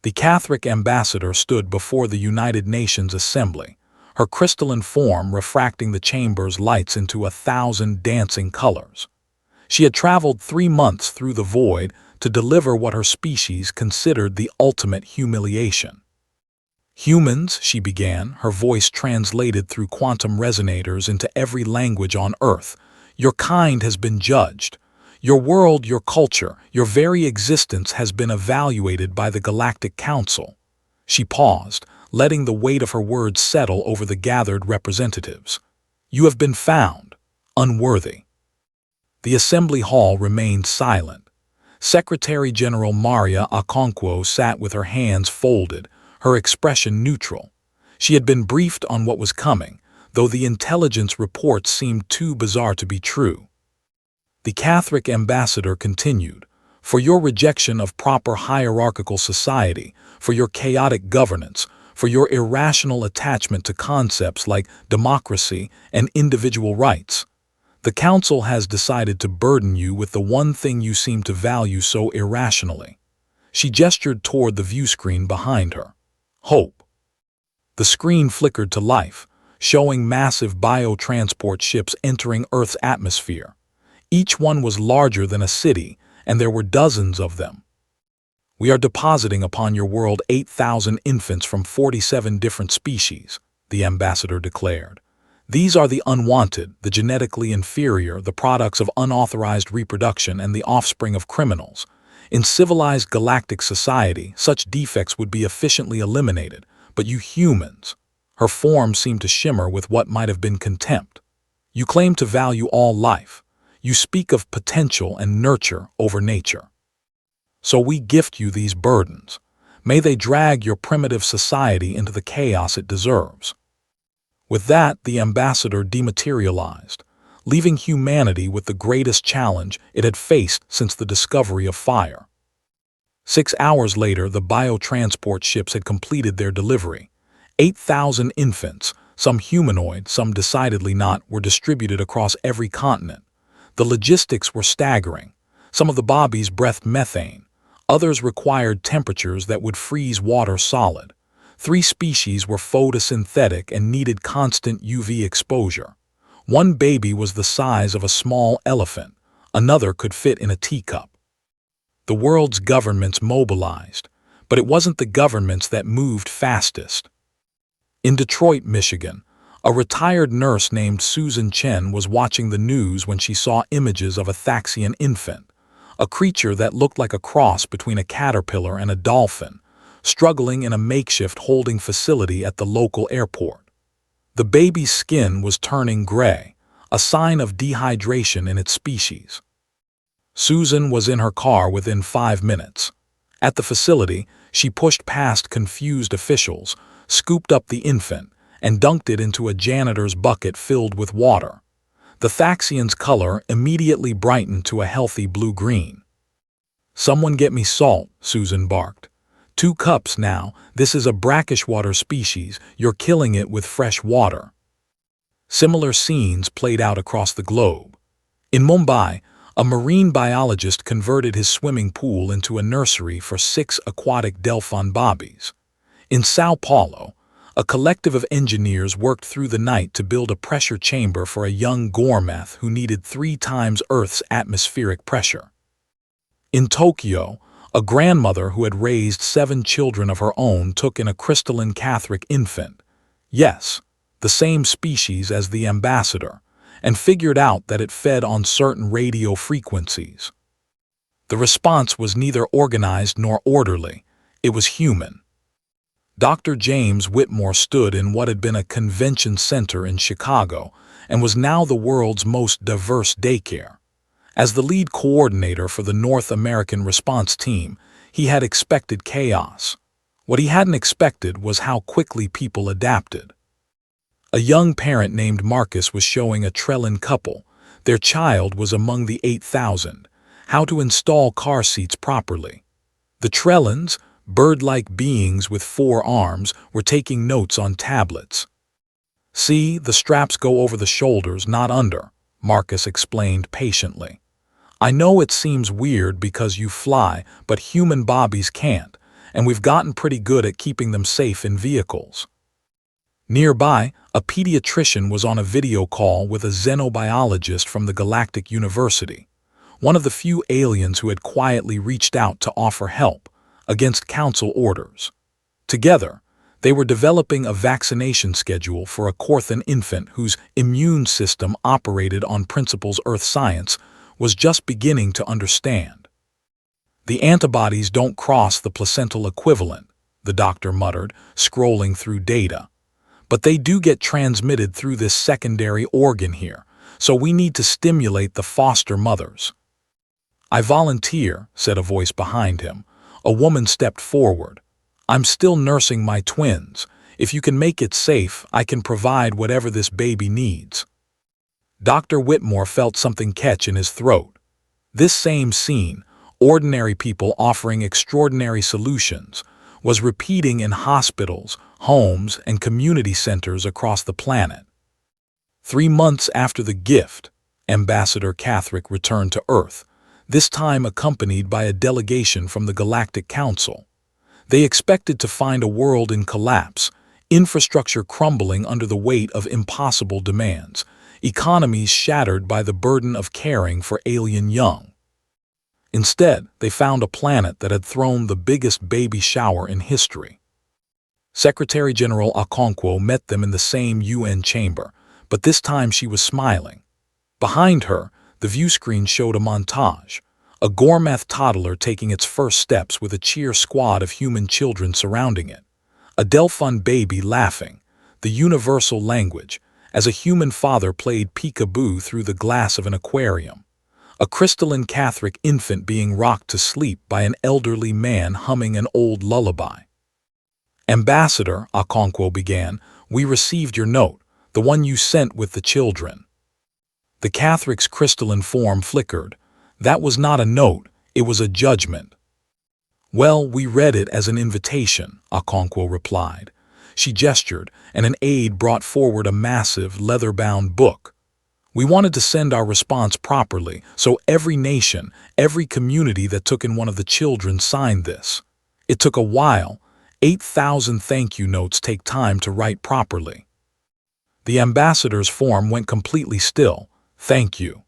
The Catholic ambassador stood before the United Nations Assembly, her crystalline form refracting the chamber's lights into 1,000 dancing colors. She had traveled 3 months through the void to deliver what her species considered the ultimate humiliation. "Humans," she began, her voice translated through quantum resonators into every language on Earth, "your kind has been judged. Your world, your culture, your very existence has been evaluated by the Galactic Council." She paused, letting the weight of her words settle over the gathered representatives. "You have been found unworthy." The assembly hall remained silent. Secretary General Maria Okonkwo sat with her hands folded, her expression neutral. She had been briefed on what was coming, though the intelligence reports seemed too bizarre to be true. The Catholic ambassador continued, "For your rejection of proper hierarchical society, for your chaotic governance, for your irrational attachment to concepts like democracy and individual rights, the Council has decided to burden you with the one thing you seem to value so irrationally." She gestured toward the viewscreen behind her. "Hope." The screen flickered to life, showing massive biotransport ships entering Earth's atmosphere. Each one was larger than a city, and there were dozens of them. "We are depositing upon your world 8,000 infants from 47 different species," the ambassador declared. "These are the unwanted, the genetically inferior, the products of unauthorized reproduction and the offspring of criminals. In civilized galactic society, such defects would be efficiently eliminated, but you humans—" her form seemed to shimmer with what might have been contempt. "You claim to value all life. You speak of potential and nurture over nature. So we gift you these burdens. May they drag your primitive society into the chaos it deserves." With that, the ambassador dematerialized, leaving humanity with the greatest challenge it had faced since the discovery of fire. 6 hours later, the biotransport ships had completed their delivery. 8,000 infants, some humanoid, some decidedly not, were distributed across every continent. The logistics were staggering. Some of the bobbies breathed methane. Others required temperatures that would freeze water solid. 3 species were photosynthetic and needed constant UV exposure. One baby was the size of a small elephant. Another could fit in a teacup. The world's governments mobilized, but it wasn't the governments that moved fastest. In Detroit, Michigan, a retired nurse named Susan Chen was watching the news when she saw images of a Thaxian infant, a creature that looked like a cross between a caterpillar and a dolphin, struggling in a makeshift holding facility at the local airport. The baby's skin was turning gray, a sign of dehydration in its species. Susan was in her car within 5 minutes. At the facility, she pushed past confused officials, scooped up the infant, and dunked it into a janitor's bucket filled with water. The Thaxian's color immediately brightened to a healthy blue-green. "Someone get me salt," Susan barked. 2 cups now. This is a brackish-water species. You're killing it with fresh water." Similar scenes played out across the globe. In Mumbai, a marine biologist converted his swimming pool into a nursery for 6 aquatic delphin bobbies. In Sao Paulo, a collective of engineers worked through the night to build a pressure chamber for a young gourmet who needed 3 times Earth's atmospheric pressure. In Tokyo, a grandmother who had raised 7 children of her own took in a crystalline Catholic infant, yes, the same species as the ambassador, and figured out that it fed on certain radio frequencies. The response was neither organized nor orderly. It was human. Dr. James Whitmore stood in what had been a convention center in Chicago and was now the world's most diverse daycare. As the lead coordinator for the North American response team, he had expected chaos. What he hadn't expected was how quickly people adapted. A young parent named Marcus was showing a Trellin couple. Their child was among the 8,000. How to install car seats properly. The Trellins, bird-like beings with 4 arms, were taking notes on tablets. "See, the straps go over the shoulders, not under," Marcus explained patiently. "I know it seems weird because you fly, but human bobbies can't, and we've gotten pretty good at keeping them safe in vehicles. Nearby, a pediatrician was on a video call with a xenobiologist from the Galactic University, one of the few aliens who had quietly reached out to offer help, against council orders. Together, they were developing a vaccination schedule for a Corthan infant whose immune system operated on principles Earth science was just beginning to understand. The antibodies don't cross the placental equivalent, the doctor muttered, scrolling through data. But they do get transmitted through this secondary organ here, so we need to stimulate the foster mothers. I volunteer, said a voice behind him. A woman stepped forward. I'm still nursing my twins. If you can make it safe, I can provide whatever this baby needs. Dr. Whitmore felt something catch in his throat. This same scene, ordinary people offering extraordinary solutions, was repeating in hospitals, homes, and community centers across the planet. 3 months after the gift, Ambassador Catherick returned to Earth, this time accompanied by a delegation from the Galactic Council. They expected to find a world in collapse, infrastructure crumbling under the weight of impossible demands, economies shattered by the burden of caring for alien young. Instead, they found a planet that had thrown the biggest baby shower in history. Secretary General Okonkwo met them in the same UN chamber, but this time she was smiling. Behind her, the view screen showed a montage, a Gormath toddler taking its first steps with a cheer squad of human children surrounding it, a Delphun baby laughing, the universal language, as a human father played peekaboo through the glass of an aquarium, a crystalline Catholic infant being rocked to sleep by an elderly man humming an old lullaby. Ambassador, Okonkwo began, we received your note, the one you sent with the children. The Catheric's crystalline form flickered. That was not a note, it was a judgment. Well, we read it as an invitation, Okonkwo replied. She gestured, and an aide brought forward a massive, leather-bound book. We wanted to send our response properly, so every nation, every community that took in one of the children signed this. It took a while. 8,000 thank you notes take time to write properly. The ambassador's form went completely still. Thank you.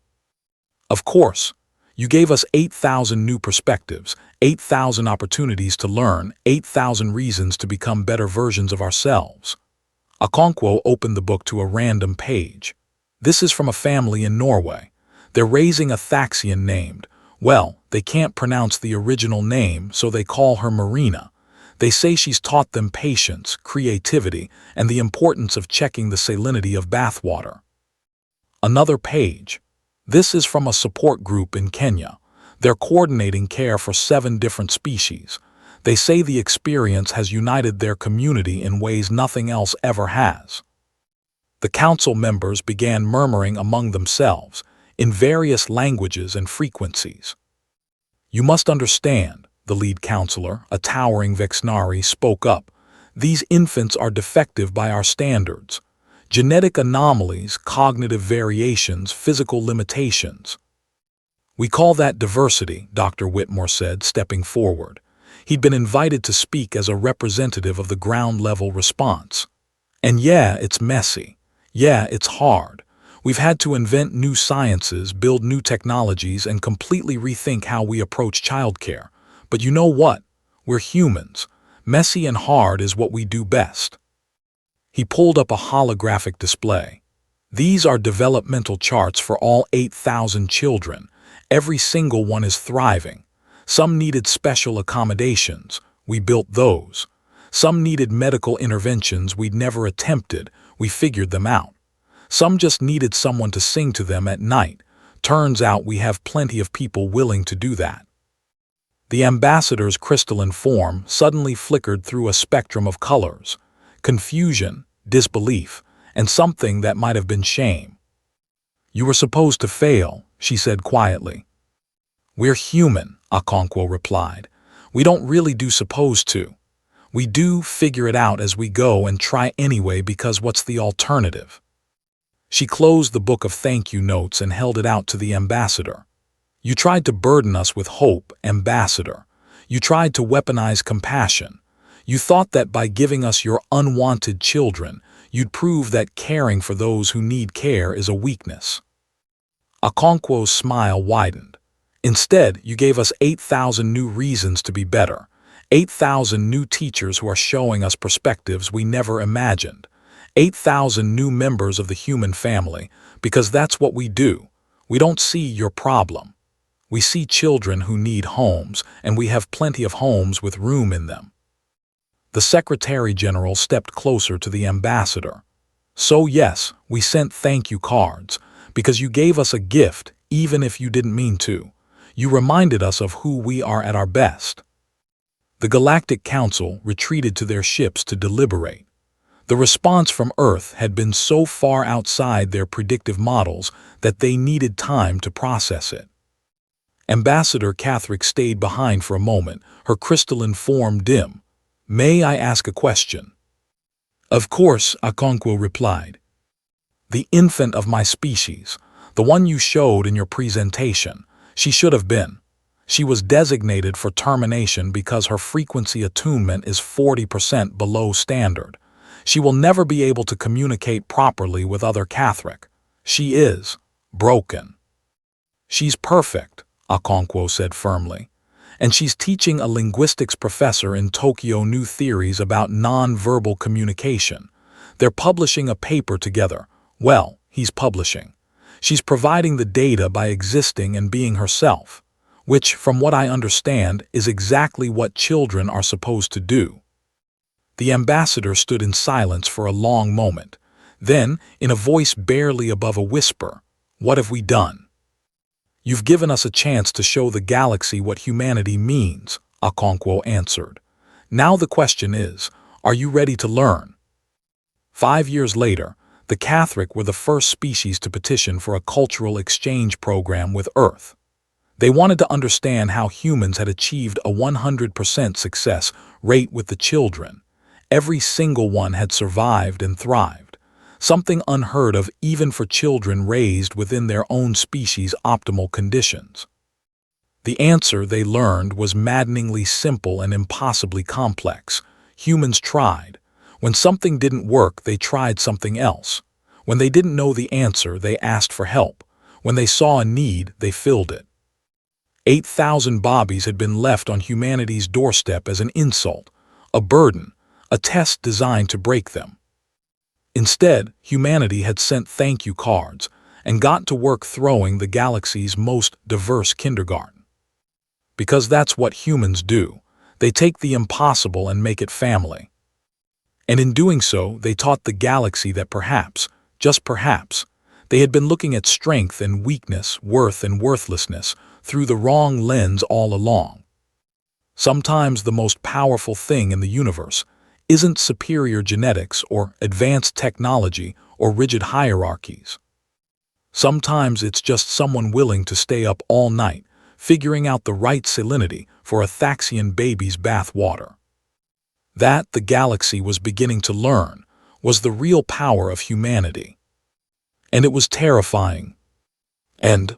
Of course. You gave us 8,000 new perspectives, 8,000 opportunities to learn, 8,000 reasons to become better versions of ourselves. Okonkwo opened the book to a random page. This is from a family in Norway. They're raising a Thaxian named, well, they can't pronounce the original name, so they call her Marina. They say she's taught them patience, creativity, and the importance of checking the salinity of bathwater. Another page. This is from a support group in Kenya. They're coordinating care for 7 different species. They say the experience has united their community in ways nothing else ever has. The council members began murmuring among themselves, in various languages and frequencies. You must understand, the lead counselor, a towering Vexnari, spoke up. These infants are defective by our standards. Genetic anomalies, cognitive variations, physical limitations. We call that diversity, Dr. Whitmore said, stepping forward. He'd been invited to speak as a representative of the ground-level response. And yeah, it's messy. Yeah, it's hard. We've had to invent new sciences, build new technologies, and completely rethink how we approach childcare. But you know what? We're humans. Messy and hard is what we do best. He pulled up a holographic display. These are developmental charts for all 8,000 children. Every single one is thriving. Some needed special accommodations. We built those. Some needed medical interventions we'd never attempted. We figured them out. Some just needed someone to sing to them at night. Turns out we have plenty of people willing to do that. The ambassador's crystalline form suddenly flickered through a spectrum of colors. Confusion, disbelief, and something that might have been shame. You were supposed to fail, she said quietly. We're human, Okonkwo replied. We don't really do supposed to. We do figure it out as we go and try anyway because what's the alternative? She closed the book of thank you notes and held it out to the ambassador. You tried to burden us with hope, ambassador. You tried to weaponize compassion. You thought that by giving us your unwanted children, you'd prove that caring for those who need care is a weakness. Okonkwo's smile widened. Instead, you gave us 8,000 new reasons to be better. 8,000 new teachers who are showing us perspectives we never imagined. 8,000 new members of the human family, because that's what we do. We don't see your problem. We see children who need homes, and we have plenty of homes with room in them. The Secretary General stepped closer to the ambassador. So yes, we sent thank you cards, because you gave us a gift, even if you didn't mean to. You reminded us of who we are at our best. The Galactic Council retreated to their ships to deliberate. The response from Earth had been so far outside their predictive models that they needed time to process it. Ambassador Catherick stayed behind for a moment, her crystalline form dim. "May I ask a question?" "Of course," Okonkwo replied. "The infant of my species, the one you showed in your presentation, she should have been. She was designated for termination because her frequency attunement is 40% below standard. She will never be able to communicate properly with other Catherick. She is broken." "She's perfect," Okonkwo said firmly. "And she's teaching a linguistics professor in Tokyo new theories about non-verbal communication. They're publishing a paper together. Well, he's publishing. She's providing the data by existing and being herself, which, from what I understand, is exactly what children are supposed to do." The ambassador stood in silence for a long moment. Then, in a voice barely above a whisper, "What have we done?" "You've given us a chance to show the galaxy what humanity means," Okonkwo answered. "Now the question is, are you ready to learn?" 5 years later, the Catherick were the first species to petition for a cultural exchange program with Earth. They wanted to understand how humans had achieved a 100% success rate with the children. Every single one had survived and thrived, something unheard of even for children raised within their own species' optimal conditions. The answer, they learned, was maddeningly simple and impossibly complex. Humans tried. When something didn't work, they tried something else. When they didn't know the answer, they asked for help. When they saw a need, they filled it. 8,000 bobbies had been left on humanity's doorstep as an insult, a burden, a test designed to break them. Instead, humanity had sent thank you cards and got to work throwing the galaxy's most diverse kindergarten. Because that's what humans do. They take the impossible and make it family. And in doing so, they taught the galaxy that perhaps, just perhaps, they had been looking at strength and weakness, worth and worthlessness, through the wrong lens all along. Sometimes the most powerful thing in the universe isn't superior genetics or advanced technology or rigid hierarchies. Sometimes it's just someone willing to stay up all night, figuring out the right salinity for a Thaxian baby's bath water. That, the galaxy was beginning to learn, was the real power of humanity. And it was terrifying and